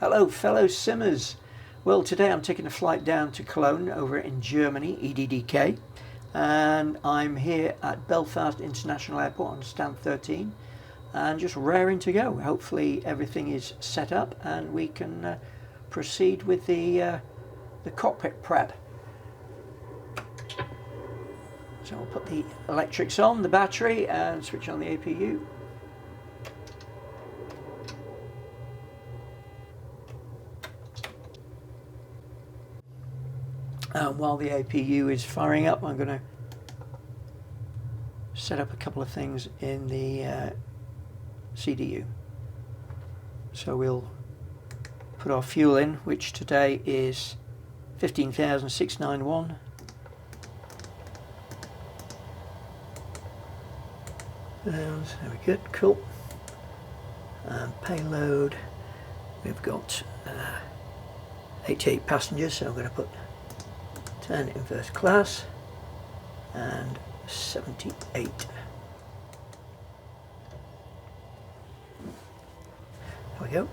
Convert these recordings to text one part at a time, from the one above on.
Hello fellow simmers. Well, today I'm taking a flight down to Cologne over in Germany, EDDK, and I'm here at Belfast International Airport on stand 13 and just raring to go. Hopefully everything is set up and we can proceed with the cockpit prep. So I'll put the electrics on, the battery, and switch on the APU. While the APU is firing up, I'm going to set up a couple of things in the CDU. So we'll put our fuel in, which today is 15,691. Very good, cool. And payload, we've got 88 passengers, so I'm going to put 10 in first class and 78. There we go.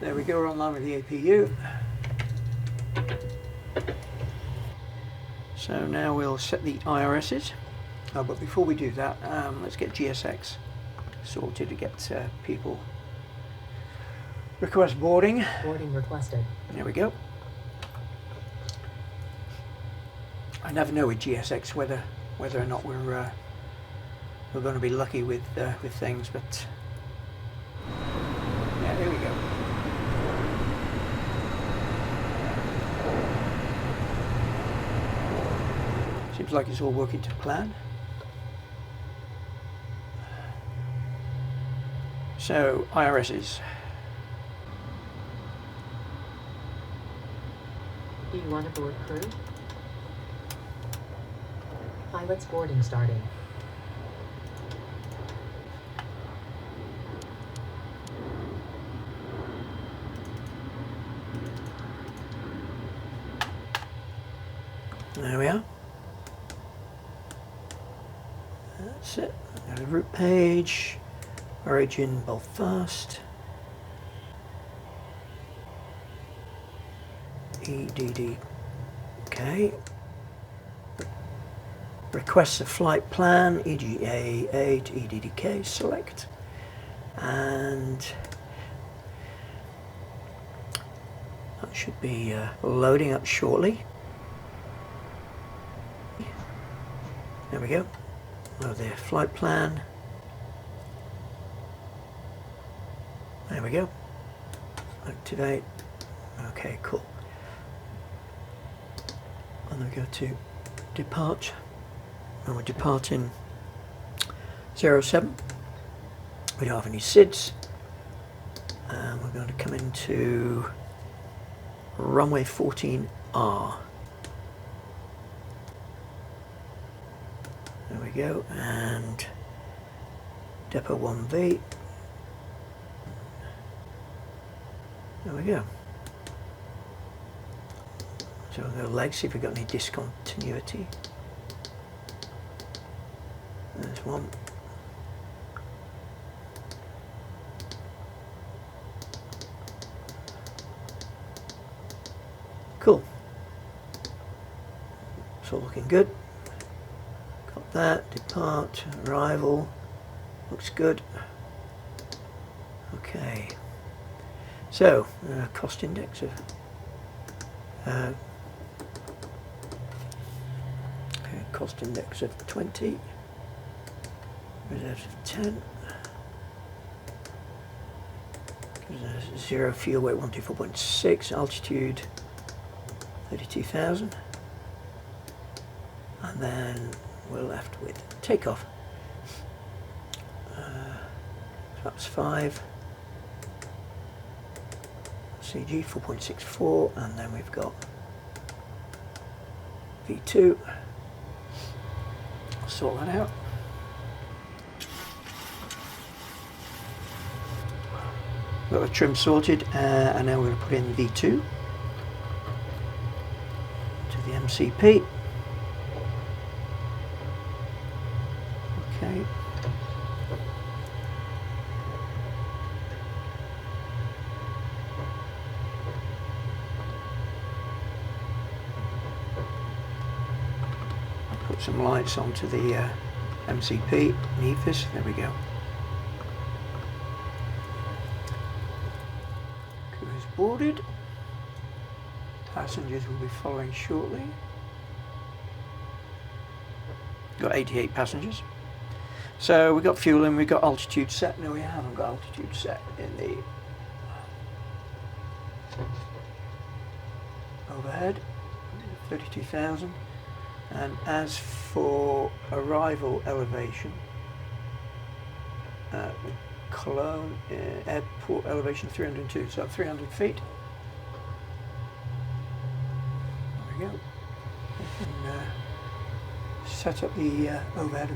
There we go, we're online with the APU. So now we'll set the IRSs. Oh, but before we do that, let's get GSX sorted to get people request boarding. Boarding requested. There we go. I never know with GSX whether or not we're going to be lucky with things, but yeah, there we go. Seems like it's all working to plan. So IRSs. B1 aboard crew. Pilot's boarding starting. There we are. That's it. Got a route page. Origin Belfast. EDD. Okay. Request a flight plan. EGAA to EDDK. Select. And that should be loading up shortly. There we go. Load the flight plan. There we go. Activate. Okay, cool. And then we go to depart. And we're departing 07. We don't have any SIDs. And we're going to come into runway 14R. There we go. And depot 1V. There we go. So we'll go legs, see if we've got any discontinuity. There's one. Cool. It's all looking good. Got that. Depart. Arrival. Looks good. Okay. So, cost index of cost index of 20, reserves of 10, zero fuel weight 124.6, altitude 32,000, and then we're left with takeoff. Flaps 5. CG 4.64, and then we've got V2. Sort that out. Got the trim sorted, and now we're going to put in V2 to the MCP. Okay. put some lights onto the MCP and EFIS. There we go. Crew is boarded. Passengers will be following shortly. Got 88 passengers. So we got fuel in, we got altitude set. No, we haven't got altitude set in the overhead. 32,000. And as for arrival elevation, Cologne airport elevation 302, so 300 feet. There we go. We can set up the overhead.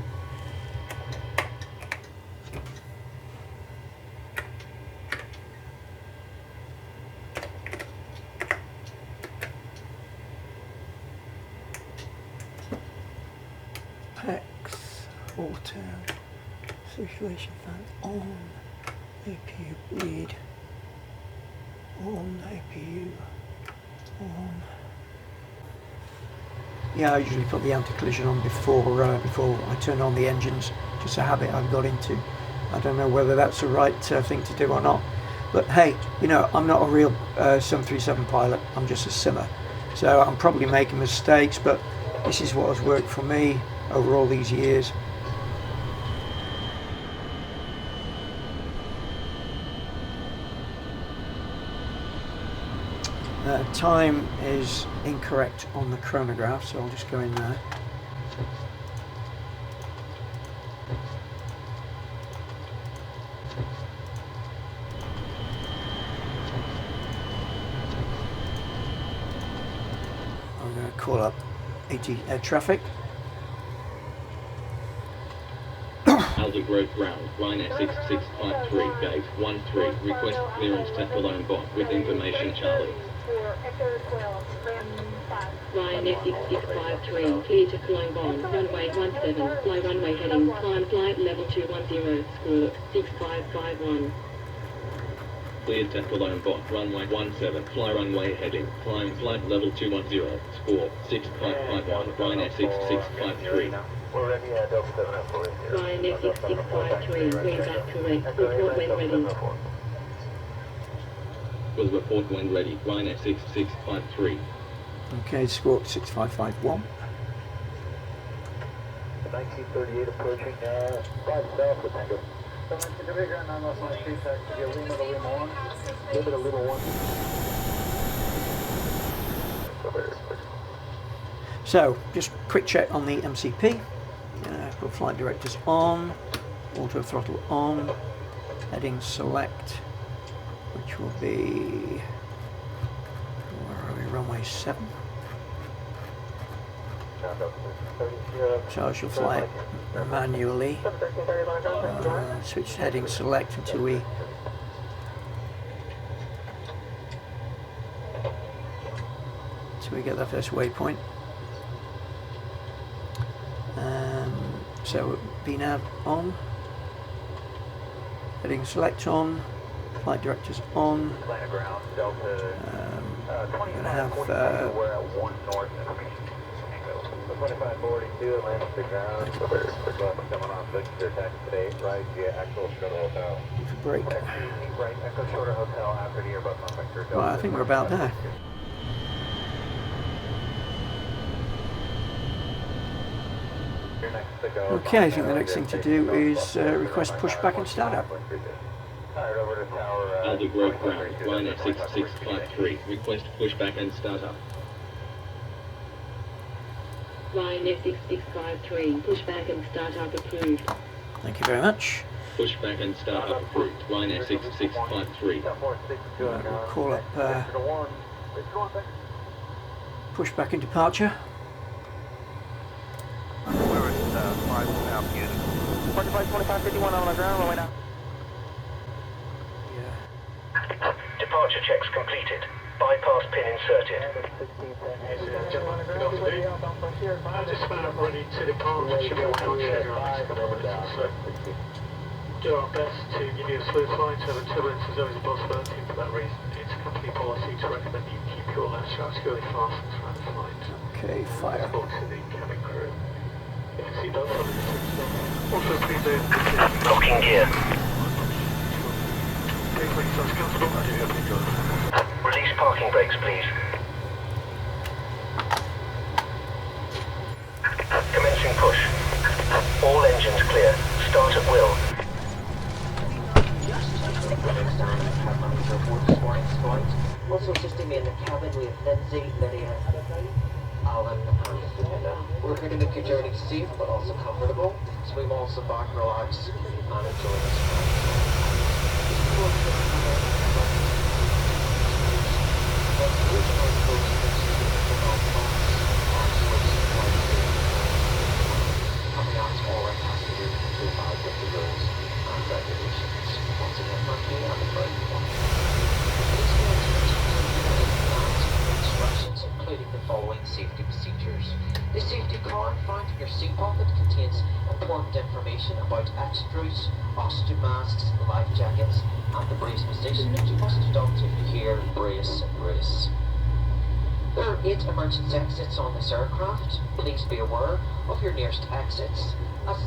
Auto circulation fan on, APU bleed on, APU on. Yeah, I usually put the anti-collision on before I turn on the engines. Just a habit I've got into. I don't know whether that's the right thing to do or not, but hey, you know, I'm not a real 737 pilot. I'm just a simmer, so I'm probably making mistakes, but this is what has worked for me over all these years. Time is incorrect on the chronograph, so I'll just go in there. I'm going to call up air traffic. Alder Grove Ground, Ryanair 6653, gate 13, request clearance to Cologne Bot with information Charlie. Ryanair 6653, clear to Cologne Bond, runway 17, fly runway heading, climb flight level 210, score 6551. Cleared to Cologne Bot, runway 17, fly runway heading, climb flight level 210, score 6551, Ryanair 6653. Ryanair 6653, read that correct, report when ready. Will report when ready, Ryanair 6653. Okay, score 6551. 1938 approaching 5 south with Tango. Limit of Lima 1. So, just quick check on the MCP. Put flight directors on, auto throttle on, heading select, which will be, where are we, runway 7. So I shall fly it manually, switch heading select until we get that first waypoint. So VNAV on, heading select on, flight directors on. Atlanta ground, Delta. I'm going to have we're at 1 north. 2542, Atlanta to ground. Coming on, fix your taxi today. Right via actual shorter hotel. break. Right, Echo Shorter Hotel after the Airbus manufacturer. Well, I think we're about there. Okay, I think the next thing to do is request pushback and startup. Alder Grove Ground, Ryanair 6653, request pushback and startup. Ryanair 6653, pushback and startup approved. Thank you very much. Pushback and startup approved, Ryanair 6653. We'll call up pushback and departure. Where is 5 altitude? 2551 on the ground, rolling out. Departure checks completed. Bypass pin inserted. Just about ready to depart. Should be on schedule. Do our best to give you a smooth flight. Over turbulence is always above 13 for that reason. It's company policy to recommend you keep your left straps really fast throughout the flight. Okay, fire. Talk to the cabin crew. If you seatbelt on the system. Also, please do. Locking gear. Please make yourselves comfortable as you open your doors. Release parking brakes, please. Commencing push. All engines clear. Start at will. Also assisting me in the cabin, we have Lindsay, Lydia, Alan, and Camilla. We're here to make your journey safe but also comfortable, so we've also back, relax, and enjoy this and we ask all our passengers to abide with the rules and regulations. Once again, thank you and a very good one. Instructions including the following safety procedures. The safety card found in your seat pocket contains important information about extras, oxygen masks, life jackets, and the brace position that you must adopt if you hear brace and brace. There are 8 emergency exits on this aircraft. Please be aware of your nearest exits as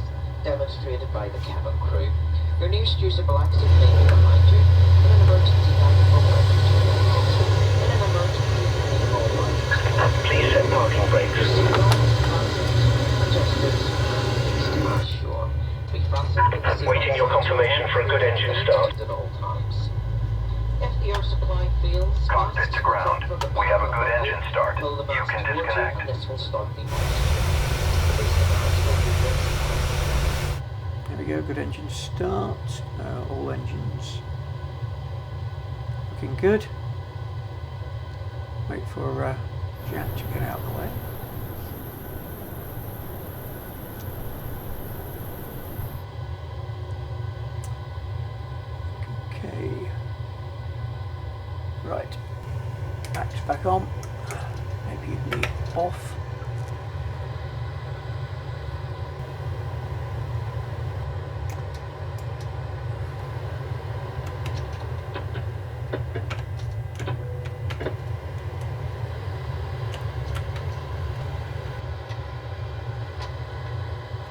demonstrated by the cabin crew. Your nearest usable exit may be behind you in an emergency exit or in an emergency Please set parking brakes. Waiting your confirmation for a good engine start. At all times. If the air supply fails, Cockpit to ground. We have a good engine start. pull the You mask can towards you disconnect. and this will start the There we go, good engine start. All engines looking good. Wait for Jack to get out of the way. Okay. Right. Max back on. Maybe you can be off.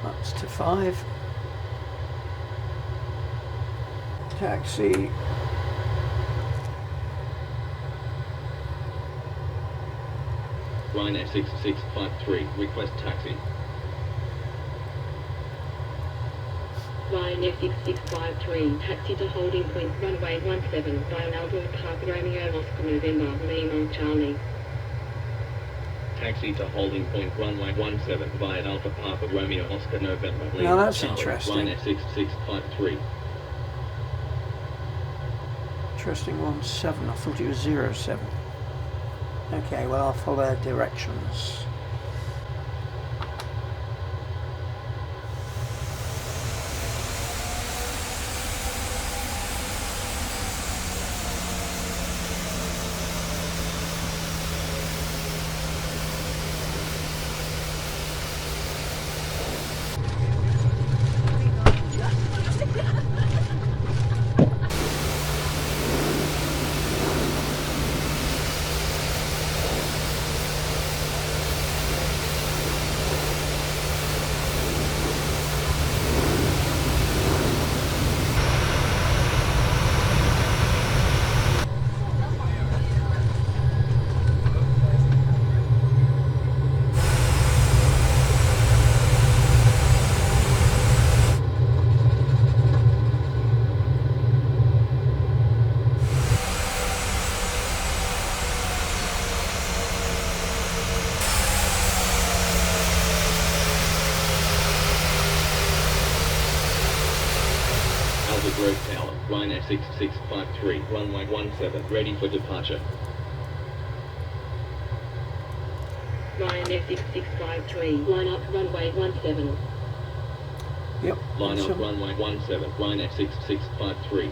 That's to 5. Taxi. Ryanair 6653, request taxi. Ryanair 6653, taxi to holding point runway 17 via Melbourne Park Romeo Oscar November Lima Charlie. Taxi to holding point runway 17 via Alpha Papa Romeo Oscar November Lima Now that's Charlie. interesting. Ryanair 6653. Interesting 17. I thought it was 07. Okay, well I'll follow their directions. Grove Tower, Ryanair 6653, runway 17, ready for departure. Ryanair 6653, line up runway 17. Yep. Line up awesome. runway 17, Ryanair 6653.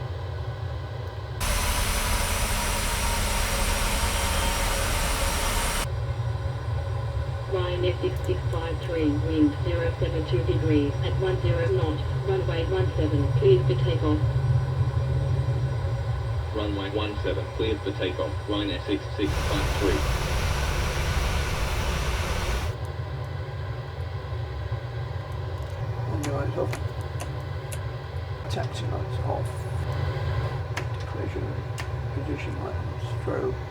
Ryanair 6653, wind 072 degrees at 10 knot, runway 17, cleared for takeoff. Runway 17, cleared for takeoff, Ryanair 6653. cover. Taxi lights off. Collision. Position lights. Strobe.